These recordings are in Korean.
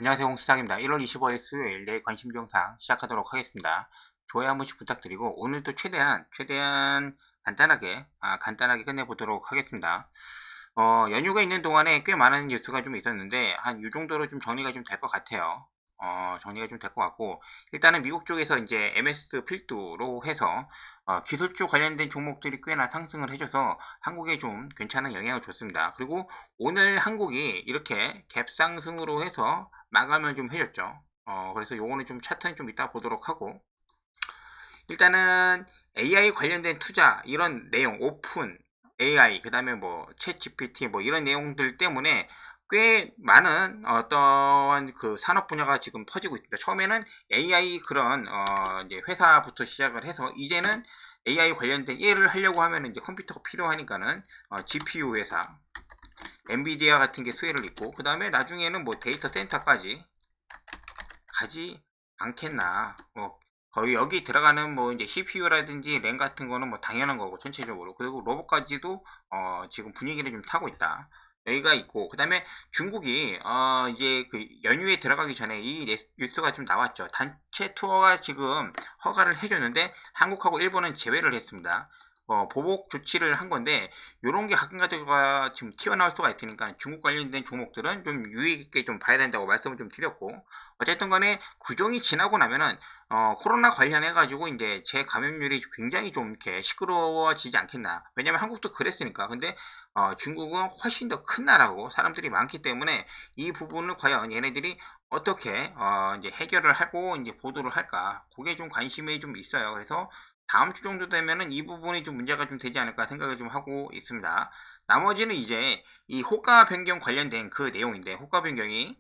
안녕하세요. 홍수상입니다. 1월 25일 수요일 내 관심 영상 시작하도록 하겠습니다. 좋아요 한 번씩 부탁드리고 오늘도 최대한 간단하게 끝내보도록 하겠습니다. 연휴가 있는 동안에 꽤 많은 뉴스가 좀 있었는데 한 이 정도로 좀 정리가 좀 될 것 같아요. 정리가 좀 될 것 같고 일단은 미국 쪽에서 이제 MS 필두로 해서 기술주 관련된 종목들이 꽤나 상승을 해줘서 한국에 좀 괜찮은 영향을 줬습니다. 그리고 오늘 한국이 이렇게 갭상승으로 해서 마감을 좀 해줬죠. 그래서 요거는 좀 차트는 좀 이따 보도록 하고 일단은 AI 관련된 투자 이런 내용 오픈 AI 그 다음에 뭐챗 GPT 뭐 이런 내용들 때문에 꽤 많은 어떤 그 산업 분야가 지금 퍼지고 있습니다. 처음에는 AI 그런 이제 회사부터 시작을 해서 이제는 AI 관련된 일을 하려고 하면 이제 컴퓨터가 필요하니까는 GPU 회사 엔비디아 같은 게 수혜를 입고 그 다음에 나중에는 뭐 데이터 센터까지 가지 않겠나. 거의 여기 들어가는 뭐 이제 CPU라든지 램 같은 거는 뭐 당연한 거고 전체적으로. 그리고 로봇까지도 지금 분위기를 좀 타고 있다. 여기가 있고 그다음에 중국이 이제 그 연휴에 들어가기 전에 이 뉴스가 좀 나왔죠. 단체 투어가 지금 허가를 해줬는데 한국하고 일본은 제외를 했습니다. 보복 조치를 한 건데 요런 게 가끔가다가 지금 튀어나올 수가 있으니까 중국 관련된 종목들은 좀 유의 있게 좀 봐야 된다고 말씀을 좀 드렸고 어쨌든 간에 구종이 지나고 나면은 코로나 관련해 가지고 이제 재감염률이 굉장히 좀 이렇게 시끄러워지지 않겠나. 왜냐면 한국도 그랬으니까. 근데 중국은 훨씬 더 큰 나라고 사람들이 많기 때문에 이 부분을 과연 얘네들이 어떻게 이제 해결을 하고 이제 보도를 할까. 그게 좀 관심이 좀 있어요. 그래서 다음 주 정도 되면은 이 부분이 좀 문제가 좀 되지 않을까 생각을 좀 하고 있습니다. 나머지는 이제 이 호가 변경 관련된 그 내용인데 호가 변경이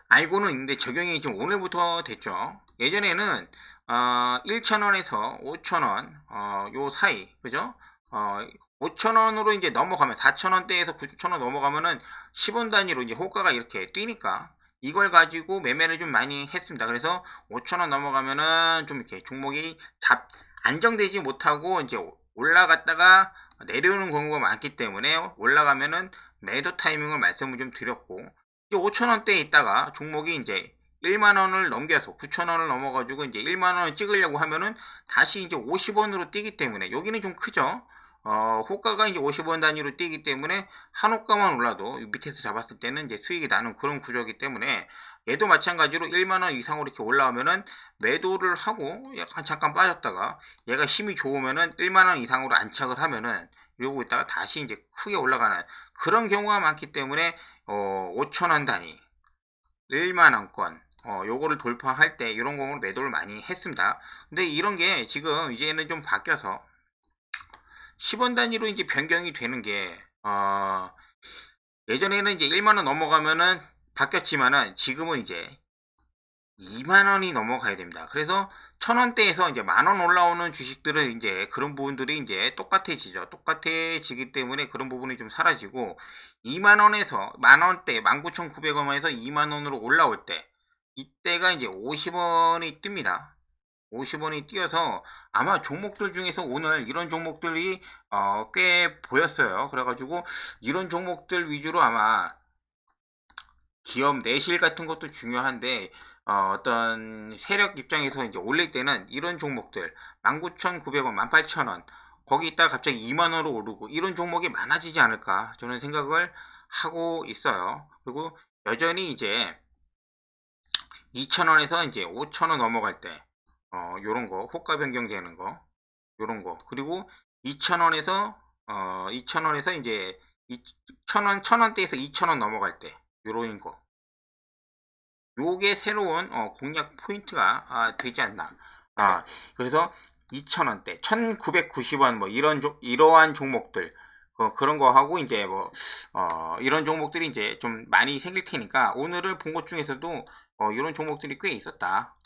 알고는 있는데 적용이 좀 오늘부터 됐죠. 예전에는 1,000원에서 5,000원 요 사이 그죠? 5,000원으로 이제 넘어가면 4,000원대에서 9,000원 넘어가면은 10원 단위로 이제 호가가 이렇게 뛰니까 이걸 가지고 매매를 좀 많이 했습니다. 그래서 5,000원 넘어가면은 좀 이렇게 종목이 안정되지 못하고 이제 올라갔다가 내려오는 경우가 많기 때문에 올라가면은 매도 타이밍을 말씀을 좀 드렸고 5,000원대에 있다가 종목이 이제 1만원을 넘겨서 9,000원을 넘어가지고 이제 1만원을 찍으려고 하면은 다시 이제 50원으로 뛰기 때문에 여기는 좀 크죠. 호가가 이제 50원 단위로 뛰기 때문에 한 호가만 올라도 밑에서 잡았을 때는 이제 수익이 나는 그런 구조이기 때문에 얘도 마찬가지로 1만원 이상으로 이렇게 올라오면은 매도를 하고 약간 잠깐 빠졌다가 얘가 힘이 좋으면은 1만원 이상으로 안착을 하면은 이러고 있다가 다시 이제 크게 올라가는 그런 경우가 많기 때문에 5,000원 단위 1만원권 요거를 돌파할 때 이런 공으로 매도를 많이 했습니다. 근데 이런 게 지금 이제는 좀 바뀌어서 10원 단위로 이제 변경이 되는 게 예전에는 이제 1만원 넘어가면은 바뀌었지만은 지금은 이제 2만원이 넘어가야 됩니다. 그래서 1,000원대에서 이제 만원 올라오는 주식들은 이제 그런 부분들이 이제 똑같아지죠. 똑같아지기 때문에 그런 부분이 좀 사라지고 2만원에서 만원대 19,900원에서 2만원으로 올라올 때 이때가 이제 50원이 뜹니다. 50원이 뛰어서 아마 종목들 중에서 오늘 이런 종목들이 꽤 보였어요. 그래가지고 이런 종목들 위주로 아마 기업 내실 같은 것도 중요한데 떤 세력 입장에서 이제 올릴 때는 이런 종목들 19,900원, 18,000원 거기 있다가 갑자기 2만원으로 오르고 이런 종목이 많아지지 않을까 저는 생각을 하고 있어요. 그리고 여전히 이제 2,000원에서 이제 5,000원 넘어갈 때 요런 거 호가 변경되는 거 요런 거 그리고 2,000원에서 2,000원에서 이제 2,000원 1,000원대에서 2,000원 넘어갈 때 요런 거 요게 새로운 공략 포인트가 되지 않나. 그래서 2,000원대, 1,990원 뭐 이러한 종목들 그런 거 하고 이제 이런 종목들이 이제 좀 많이 생길 테니까 오늘을 본 것 중에서도 이런 종목들이 꽤 있었다.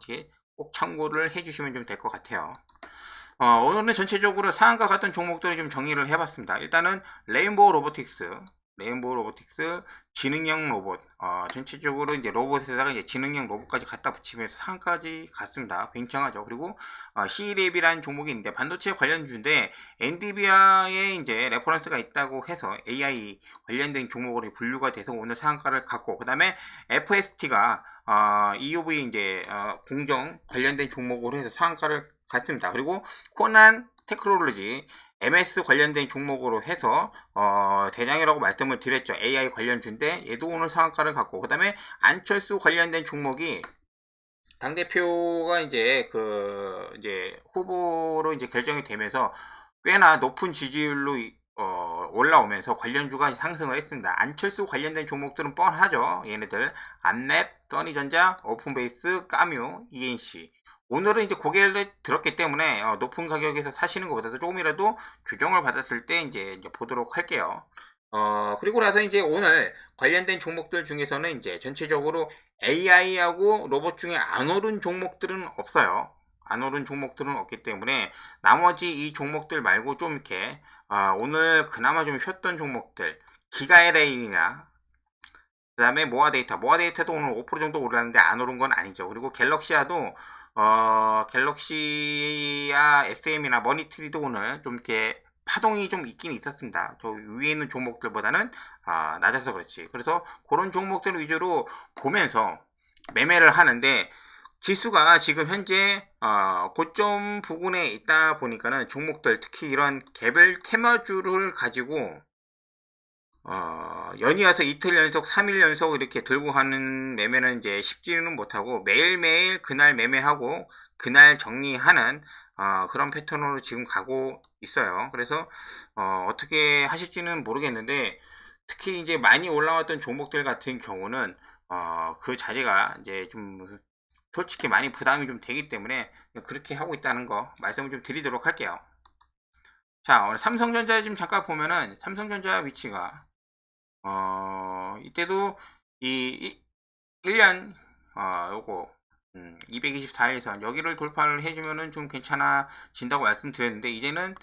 이게 꼭 참고를 해주시면 좀 될 것 같아요. 오늘은 전체적으로 상한가 같은 종목들을 좀 정리를 해봤습니다. 일단은 레인보우 로보틱스 레인보우 로보틱스 지능형 로봇, 전체적으로 이제 로봇에다가 이제 지능형 로봇까지 갖다 붙이면서 상까지 갔습니다. 굉장하죠. 그리고 C랩이라는 종목이 있는데 반도체 관련주인데 엔비디아에 이제 레퍼런스가 있다고 해서 AI 관련된 종목으로 분류가 돼서 오늘 상한가를 갔고, 그 다음에 FST가 EUV 이제 공정 관련된 종목으로 해서 상한가를 갔습니다. 그리고 코난 테크놀로지 MS 관련된 종목으로 해서 대장이라고 말씀을 드렸죠. AI 관련주인데 얘도 오늘 상한가를 갖고, 그 다음에 안철수 관련된 종목이 당대표가 이제 이제 후보로 이제 결정이 되면서 꽤나 높은 지지율로 올라오면서 관련주가 상승을 했습니다. 안철수 관련된 종목들은 뻔하죠. 얘네들 안랩, 써니전자, 오픈베이스, 까뮤, ENC. 오늘은 이제 고개를 들었기 때문에 높은 가격에서 사시는 것보다도 조금이라도 조정을 받았을 때 이제 보도록 할게요. 그리고 나서 이제 오늘 관련된 종목들 중에서는 이제 전체적으로 AI하고 로봇 중에 안 오른 종목들은 없어요. 안 오른 종목들은 없기 때문에 나머지 이 종목들 말고 좀 이렇게 오늘 그나마 좀 쉬었던 종목들, 기가LA나 그 다음에 모아데이터도 오늘 5% 정도 오르는데 안 오른 건 아니죠. 그리고 갤럭시아도 갤럭시아 SM이나 머니트리도 오늘 좀 이렇게 파동이 좀 있긴 있었습니다. 저 위에 있는 종목들보다는 낮아서 그렇지. 그래서 그런 종목들 위주로 보면서 매매를 하는데, 지수가 지금 현재 고점 부근에 있다 보니까는 종목들, 특히 이런 개별 테마주를 가지고 연이어서 이틀 연속, 3일 연속 이렇게 들고 하는 매매는 이제 쉽지는 못하고 매일매일 그날 매매하고 그날 정리하는 그런 패턴으로 지금 가고 있어요. 그래서 어떻게 하실지는 모르겠는데, 특히 이제 많이 올라왔던 종목들 같은 경우는 그 자리가 이제 좀 솔직히 많이 부담이 좀 되기 때문에 그렇게 하고 있다는 거 말씀을 좀 드리도록 할게요. 자, 오늘 삼성전자 지금 잠깐 보면은 삼성전자 위치가 이때도 이 1년 요거 224일선 여기를 돌파를 해주면은 좀 괜찮아진다고 말씀드렸는데, 이제는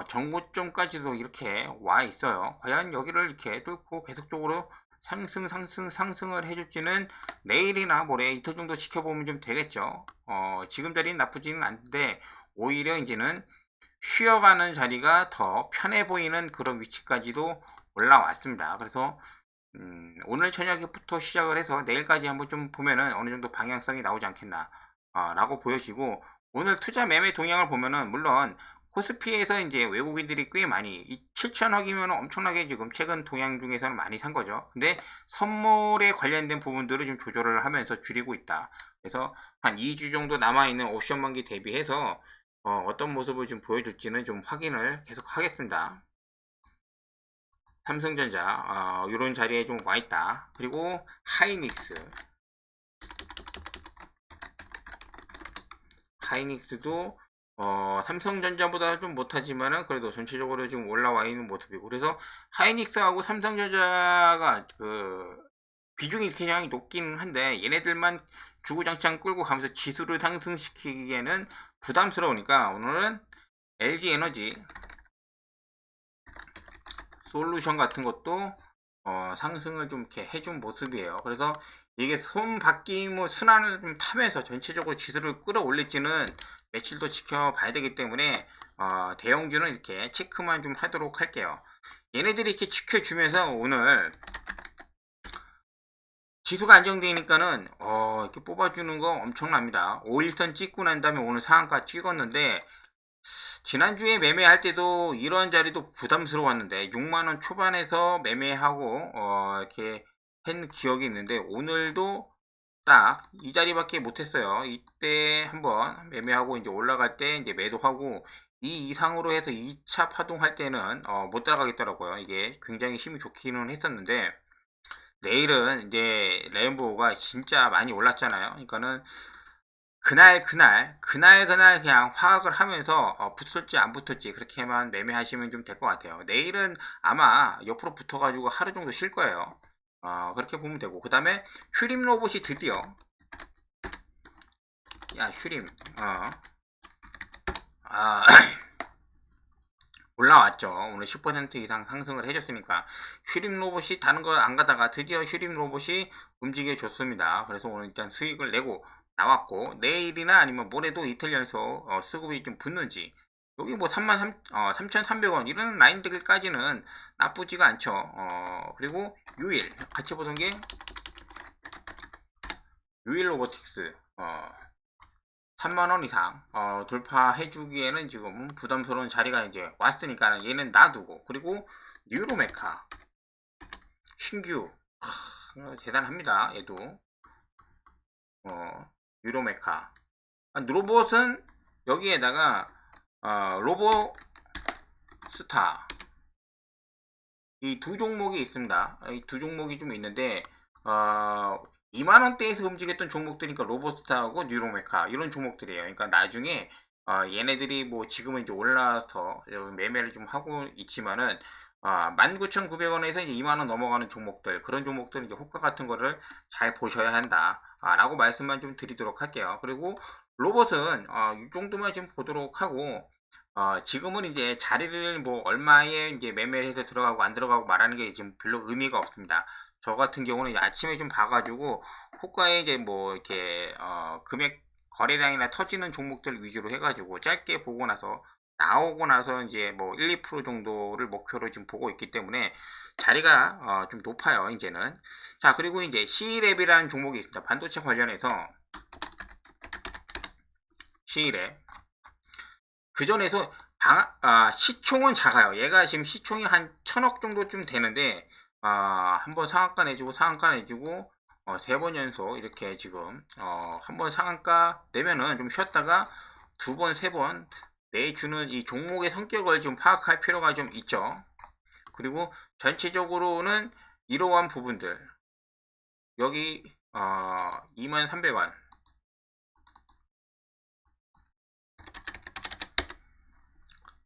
정고점까지도 이렇게 와 있어요. 과연 여기를 이렇게 뚫고 계속적으로 상승을 해줄지는 내일이나 모레 이틀 정도 지켜보면 좀 되겠죠. 지금 자리는 나쁘지는 않은데 오히려 이제는 쉬어가는 자리가 더 편해 보이는 그런 위치까지도 올라왔습니다. 그래서 오늘 저녁부터 시작을 해서 내일까지 한번 좀 보면은 어느 정도 방향성이 나오지 않겠나 라고 보여지고, 오늘 투자 매매 동향을 보면은 물론 코스피에서 이제 외국인들이 꽤 많이 7천억이면 엄청나게 지금 최근 동향 중에서는 많이 산 거죠. 근데 선물에 관련된 부분들을 좀 조절을 하면서 줄이고 있다. 그래서 한 2주 정도 남아있는 옵션 만기 대비해서 어떤 모습을 좀 보여줄지는 좀 확인을 계속 하겠습니다. 삼성전자 이런 자리에 좀 와 있다. 그리고 하이닉스도 삼성전자보다 좀 못하지만은 그래도 전체적으로 좀 올라와 있는 모습이고, 그래서 하이닉스하고 삼성전자가 비중이 굉장히 높긴 한데 얘네들만 주구장창 끌고 가면서 지수를 상승시키기에는 부담스러우니까 오늘은 LG에너지 솔루션 같은 것도 상승을 좀 이렇게 해준 모습이에요. 그래서 이게 손바뀜 순환을 좀 타면서 전체적으로 지수를 끌어올릴지는 며칠 더 지켜봐야 되기 때문에 대형주는 이렇게 체크만 좀 하도록 할게요. 얘네들이 이렇게 지켜주면서 오늘 지수가 안정되니까는 이렇게 뽑아주는 거 엄청납니다. 5일선 찍고 난 다음에 오늘 상한가 찍었는데, 지난주에 매매할 때도 이런 자리도 부담스러웠는데 6만원 초반에서 매매하고 이렇게 한 기억이 있는데, 오늘도 딱 이 자리밖에 못했어요. 이때 한번 매매하고 이제 올라갈 때 이제 매도하고, 이 이상으로 해서 2차 파동할 때는 못 따라가겠더라고요. 이게 굉장히 힘이 좋기는 했었는데, 내일은 이제 레인보우가 진짜 많이 올랐잖아요. 그러니까는 그날 그냥 화학을 하면서 붙을지 안 붙을지 그렇게만 매매하시면 좀 될 것 같아요. 내일은 아마 옆으로 붙어가지고 하루 정도 쉴 거예요. 그렇게 보면 되고, 그 다음에 휴림 로봇이 드디어, 휴림 아, 올라왔죠. 오늘 10% 이상 상승을 해줬으니까 휴림 로봇이 다른 거 안 가다가 드디어 휴림 로봇이 움직여 줬습니다. 그래서 오늘 일단 수익을 내고 나왔고, 내일이나 아니면 모레도 이틀 연속 수급이 좀 붙는지, 여기 뭐 3,300원 이런 라인들까지는 나쁘지가 않죠. 그리고 유일 같이 보던 게 유일 로보틱스 3만원 이상 돌파해주기에는 지금 부담스러운 자리가 이제 왔으니까 얘는 놔두고, 그리고 뉴로메카 신규 대단합니다. 얘도 뉴로메카 로봇은 여기에다가 로보스타 이 두 종목이 있습니다. 이 두 종목이 좀 있는데 2만원대에서 움직였던 종목들이니까 로보스타하고 뉴로메카 이런 종목들이에요. 그러니까 나중에 얘네들이 뭐 지금은 이제 올라서 매매를 좀 하고 있지만은 19,900원에서 이제 2만원 넘어가는 종목들, 그런 종목들은 이제 호가 같은 거를 잘 보셔야 한다 라고 말씀만 좀 드리도록 할게요. 그리고 로봇은 이 정도만 좀 보도록 하고, 지금은 이제 자리를 뭐 얼마에 이제 매매를 해서 들어가고 안 들어가고 말하는 게 지금 별로 의미가 없습니다. 저 같은 경우는 아침에 좀 봐가지고 호가에 이제 뭐 이렇게 금액 거래량이나 터지는 종목들 위주로 해가지고 짧게 보고 나서 나오고 나서 이제 뭐 1, 2% 정도를 목표로 지금 보고 있기 때문에 자리가 좀 높아요 이제는. 자, 그리고 이제 C랩이라는 종목이 있습니다. 반도체 관련해서 C랩 그 전에서 시총은 작아요. 얘가 지금 시총이 한 1,000억 정도쯤 되는데 한번 상한가 내주고 상한가 내주고 3번 연속 이렇게 지금 한번 상한가 내면은 좀 쉬었다가 2번, 3번 내주는 이 종목의 성격을 좀 파악할 필요가 좀 있죠. 그리고 전체적으로는 이러한 부분들 여기 23,000원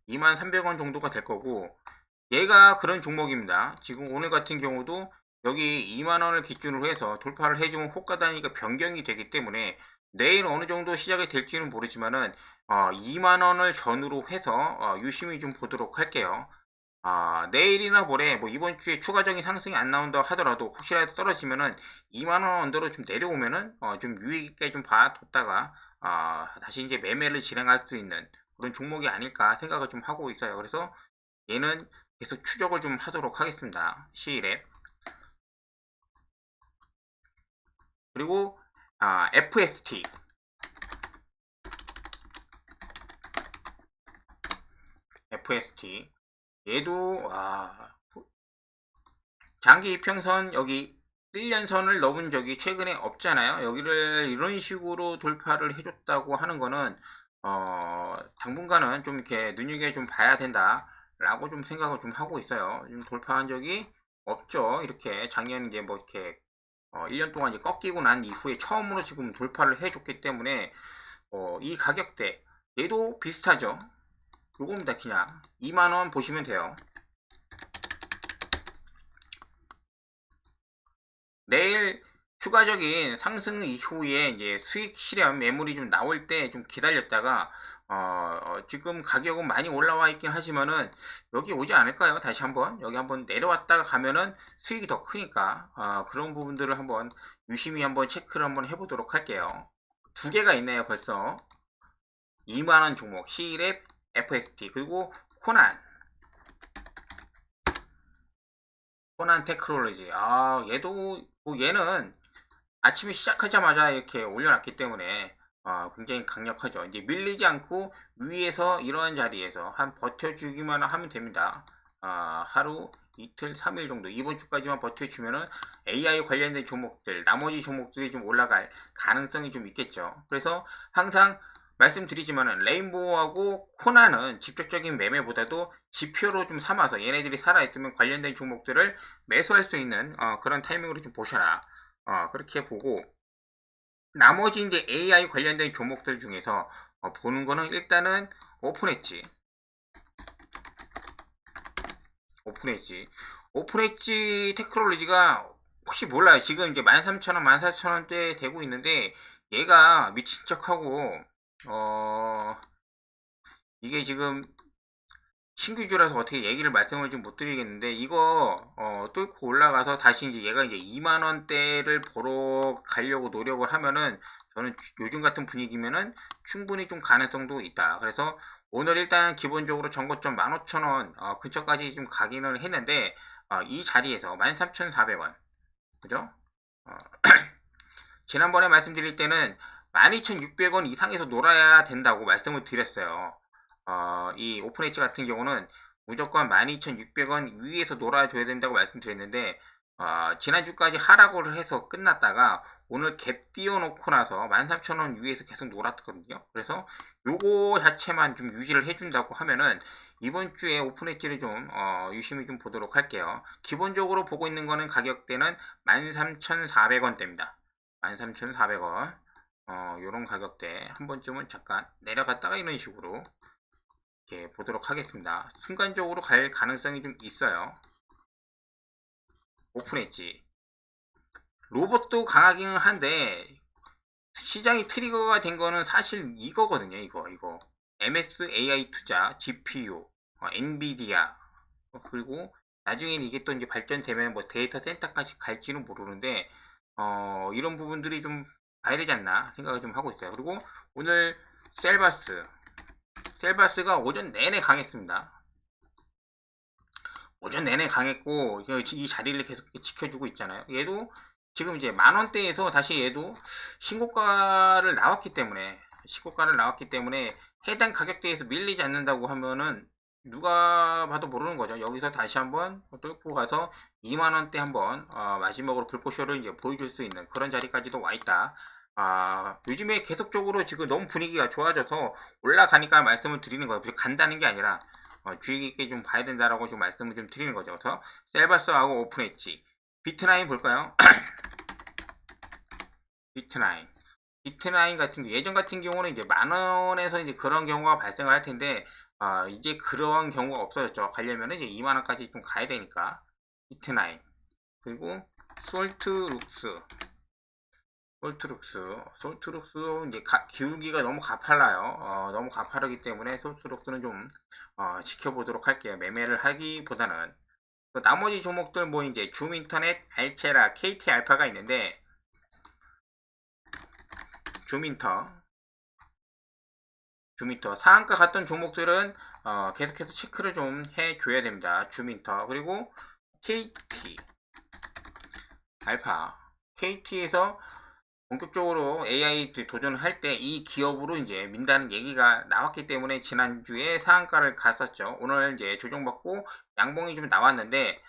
23,000원 정도가 될 거고, 얘가 그런 종목입니다. 지금 오늘 같은 경우도 여기 2만원을 기준으로 해서 돌파를 해주면 호가 단위가 변경이 되기 때문에 내일 어느 정도 시작이 될지는 모르지만은 2만원을 전후로 해서 유심히 좀 보도록 할게요. 내일이나 모레 뭐 이번 주에 추가적인 상승이 안 나온다 하더라도 혹시라도 떨어지면은 2만원 언더로 좀 내려오면은 좀 유익 있게 좀 봐뒀다가 다시 이제 매매를 진행할 수 있는 그런 종목이 아닐까 생각을 좀 하고 있어요. 그래서 얘는 계속 추적을 좀 하도록 하겠습니다. C랩. 그리고 FST 얘도 장기 이평선 여기 1년선을 넘은 적이 최근에 없잖아요. 여기를 이런 식으로 돌파를 해줬다고 하는 거는 당분간은 좀 이렇게 눈여겨 좀 봐야 된다 라고 좀 생각을 좀 하고 있어요. 좀 돌파한 적이 없죠. 이렇게 작년 이제 뭐 이렇게 1년 동안 이제 꺾이고 난 이후에 처음으로 지금 돌파를 해줬기 때문에 이 가격대 얘도 비슷하죠. 요겁니다. 그냥 2만원 보시면 돼요. 내일 추가적인 상승 이후에 이제 수익 실현 매물이 좀 나올 때 좀 기다렸다가 지금 가격은 많이 올라와 있긴 하지만은 여기 오지 않을까요? 다시 한번 여기 한번 내려왔다가 가면은 수익이 더 크니까 그런 부분들을 한번 유심히 한번 체크를 한번 해보도록 할게요. 두 개가 있네요 벌써. 2만원 종목 C랩 FST 그리고 코난 테크놀로지. 얘도 뭐 얘는 아침에 시작하자마자 이렇게 올려놨기 때문에 굉장히 강력하죠. 이제 밀리지 않고 위에서 이러한 자리에서 한 버텨주기만 하면 됩니다. 하루 이틀 3일 정도 이번 주까지만 버텨주면은 AI 관련된 종목들 나머지 종목들이 좀 올라갈 가능성이 좀 있겠죠. 그래서 항상 말씀드리지만은 레인보우하고 코나는 직접적인 매매보다도 지표로 좀 삼아서 얘네들이 살아있으면 관련된 종목들을 매수할 수 있는 그런 타이밍으로 좀 보셔라. 그렇게 보고 나머지 이제 AI 관련된 종목들 중에서 보는 거는 일단은 오픈엣지 오픈엣지 테크놀로지가 혹시 몰라요. 지금 이제 13,000원 14,000원대 되고 있는데 얘가 미친 척하고 이게 지금 신규주라서 어떻게 얘기를 말씀을 좀 못 드리겠는데, 이거 뚫고 올라가서 다시 이제 얘가 이제 2만 원대를 보러 가려고 노력을 하면은, 저는 요즘 같은 분위기면은 충분히 좀 가능성도 있다. 그래서 오늘 일단 기본적으로 전고점 15,000원 근처까지 좀 가기는 했는데, 이 자리에서 13,400원, 그죠? 어, 지난번에 말씀드릴 때는 12,600원 이상에서 놀아야 된다고 말씀을 드렸어요. 이 오픈 엣지 같은 경우는 무조건 12,600원 위에서 놀아줘야 된다고 말씀드렸는데, 지난주까지 하락을 해서 끝났다가 오늘 갭 띄워놓고 나서 13,000원 위에서 계속 놀았거든요. 그래서 요거 자체만 좀 유지를 해준다고 하면은 이번 주에 오픈 엣지를 좀 유심히 좀 보도록 할게요. 기본적으로 보고 있는 거는 가격대는 13,400원대입니다. 13,400원. 요런 가격대 한 번쯤은 잠깐 내려갔다가 이런 식으로 이렇게 보도록 하겠습니다. 순간적으로 갈 가능성이 좀 있어요. 오픈 엣지. 로봇도 강하기는 한데, 시장이 트리거가 된 거는 사실 이거거든요. 이거. MSAI 투자, GPU, 엔비디아, 그리고 나중에는 이게 또 이제 발전되면 뭐 데이터 센터까지 갈지는 모르는데, 이런 부분들이 좀 봐야 되지 않나 생각을 좀 하고 있어요. 그리고 오늘 셀바스가 오전 내내 강했습니다. 오전 내내 강했고 이 자리를 계속 지켜주고 있잖아요. 얘도 지금 이제 만원대에서 다시 얘도 신고가를 나왔기 때문에 해당 가격대에서 밀리지 않는다고 하면은 누가 봐도 모르는 거죠. 여기서 다시 한번 뚫고 가서 2만원대 한번 마지막으로 불꽃쇼를 이제 보여줄 수 있는 그런 자리까지도 와 있다. 요즘에 계속적으로 지금 너무 분위기가 좋아져서 올라가니까 말씀을 드리는 거예요. 간다는 게 아니라 주의 깊게 좀 봐야 된다라고 좀 말씀을 좀 드리는 거죠. 그래서 셀바스하고 오픈 엣지. 비트나인 볼까요? 비트나인 같은 게 예전 같은 경우는 이제 만원에서 이제 그런 경우가 발생을 할 텐데, 이제 그런 경우가 없어졌죠. 가려면은 이제 2만원까지 좀 가야 되니까. 비트나인. 그리고 솔트룩스 이제 기울기가 너무 가팔라요. 너무 가파르기 때문에 솔트룩스는 좀 지켜보도록 할게요. 매매를 하기보다는. 나머지 종목들 뭐 이제 줌인터넷, 알체라, KT 알파가 있는데, 줌인터 상한가 갔던 종목들은 계속해서 체크를 좀 해줘야 됩니다. 줌인터. 그리고 KT 알파, KT에서 본격적으로 AI 도전을 할 때 이 기업으로 이제 민다는 얘기가 나왔기 때문에 지난주에 상한가를 갔었죠. 오늘 이제 조정받고 양봉이 좀 나왔는데,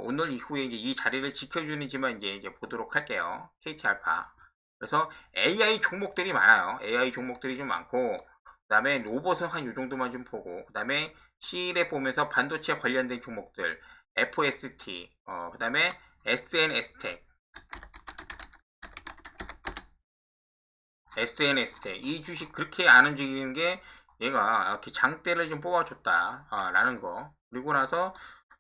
오늘 이후에 이제 이 자리를 지켜주는지만 이제 보도록 할게요. KT 알파. 그래서 AI 종목들이 많아요. AI 종목들이 좀 많고, 그 다음에 로봇은 한 요 정도만 좀 보고, 그 다음에 C랩 보면서 반도체 관련된 종목들, FST, 그 다음에 SNS텍, 이 주식 그렇게 안 움직이는 게 얘가 이렇게 장대를 좀 뽑아줬다 라는 거. 그리고 나서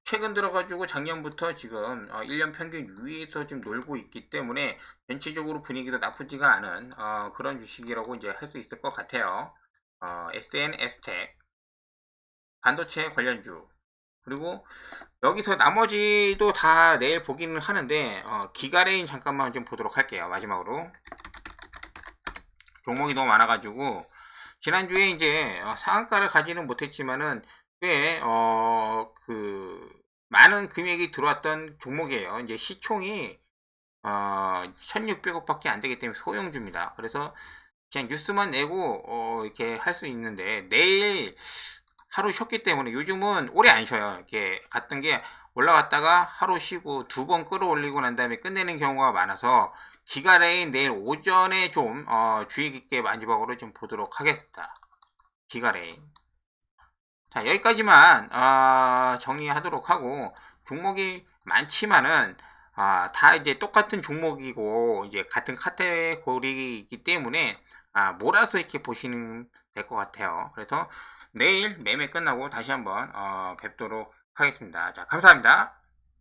최근 들어가지고 작년부터 지금 1년 평균 위에서 좀 놀고 있기 때문에 전체적으로 분위기도 나쁘지가 않은 그런 주식이라고 이제 할 수 있을 것 같아요. SNS텍 반도체 관련주. 그리고 여기서 나머지도 다 내일 보기는 하는데 기가레인 잠깐만 좀 보도록 할게요. 마지막으로 종목이 너무 많아가지고 지난주에 이제 상한가를 가지는 못했지만은 꽤 많은 금액이 들어왔던 종목이에요. 이제 시총이 1600억밖에 안 되기 때문에 소형주입니다. 그래서 그냥 뉴스만 내고 이렇게 할 수 있는데 내일 하루 쉬었기 때문에 요즘은 오래 안 쉬어요. 이렇게 갔던 게 올라갔다가 하루 쉬고 두 번 끌어올리고 난 다음에 끝내는 경우가 많아서 기가레인 내일 오전에 좀 주의 깊게 마지막으로 좀 보도록 하겠습니다. 기가레인. 자, 여기까지만 정리하도록 하고, 종목이 많지만은 다 이제 똑같은 종목이고 이제 같은 카테고리이기 때문에 몰아서 이렇게 보시면 될 것 같아요. 그래서 내일 매매 끝나고 다시 한번 뵙도록 하겠습니다. 자, 감사합니다.